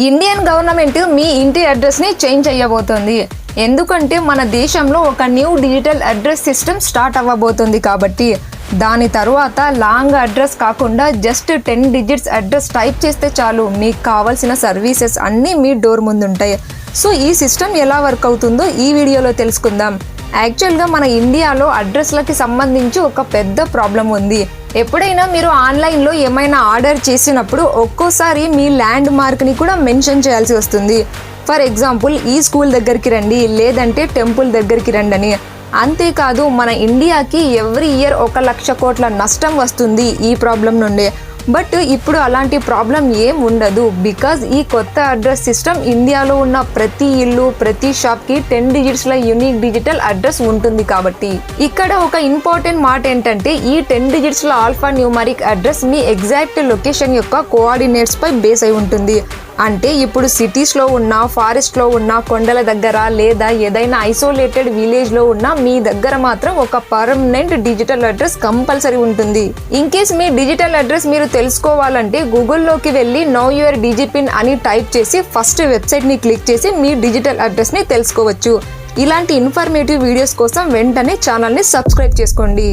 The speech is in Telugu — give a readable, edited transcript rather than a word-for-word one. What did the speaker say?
ఇండియన్ గవర్నమెంట్ మీ ఇంటి అడ్రస్ని చేంజ్ చేయబోతోంది. ఎందుకంటే మన దేశంలో ఒక new digital address system start అవ్వబోతుంది. కాబట్టి దాని తర్వాత లాంగ్ అడ్రస్ కాకుండా జస్ట్ 10 డిజిట్స్ అడ్రస్ టైప్ చేస్తే చాలు, మీకు కావాల్సిన సర్వీసెస్ అన్నీ మీ డోర్ ముందు ఉంటాయి. సో ఈ సిస్టమ్ ఎలా వర్క్ అవుతుందో ఈ వీడియోలో తెలుసుకుందాం. యాక్చువల్గా మన ఇండియాలో అడ్రస్లకి సంబంధించి ఒక పెద్ద ప్రాబ్లం ఉంది. ఎప్పుడైనా మీరు ఆన్లైన్లో ఏమైనా ఆర్డర్ చేసినప్పుడు ఒక్కోసారి మీ ల్యాండ్ మార్క్ని కూడా మెన్షన్ చేయాల్సి వస్తుంది. ఫర్ ఎగ్జాంపుల్, ఈ స్కూల్ దగ్గరికి రండి, లేదంటే టెంపుల్ దగ్గరికి రండి అని. అంతేకాదు, మన ఇండియాకి ఎవ్రీ ఇయర్ 1 లక్ష కోట్ల నష్టం వస్తుంది ఈ ప్రాబ్లం నుండి. బట్ ఇప్పుడు అలాంటి ప్రాబ్లం ఏం ఉండదు. బికాజ్ ఈ కొత్త అడ్రస్ సిస్టమ్ ఇండియాలో ఉన్న ప్రతి ఇల్లు, ప్రతి షాప్కి 10 డిజిట్స్ల యూనిక్ డిజిటల్ అడ్రస్ ఉంటుంది. కాబట్టి ఇక్కడ ఒక ఇంపార్టెంట్ మాట ఏంటంటే, ఈ 10 డిజిట్స్ల ఆల్ఫా న్యూమరిక్ అడ్రస్ మీ ఎగ్జాక్ట్ లొకేషన్ యొక్క కోఆర్డినేట్స్ పై బేస్ అయి ఉంటుంది. అంటే ఇప్పుడు సిటీస్లో ఉన్న, ఫారెస్ట్లో ఉన్న, కొండల దగ్గర లేదా ఏదైనా ఐసోలేటెడ్ విలేజ్లో ఉన్న మీ దగ్గర మాత్రం ఒక పర్మనెంట్ డిజిటల్ అడ్రస్ కంపల్సరీ ఉంటుంది. In case me digital address మీరు తెలుసుకోవాలంటే గూగుల్లోకి వెళ్ళి నో యువర్ డిజిపిన్ అని టైప్ చేసి ఫస్ట్ వెబ్సైట్ని క్లిక్ చేసి మీ డిజిటల్ అడ్రస్ని తెలుసుకోవచ్చు. ఇలాంటి ఇన్ఫర్మేటివ్ వీడియోస్ కోసం వెంటనే ఛానల్ని సబ్స్క్రైబ్ చేసుకోండి.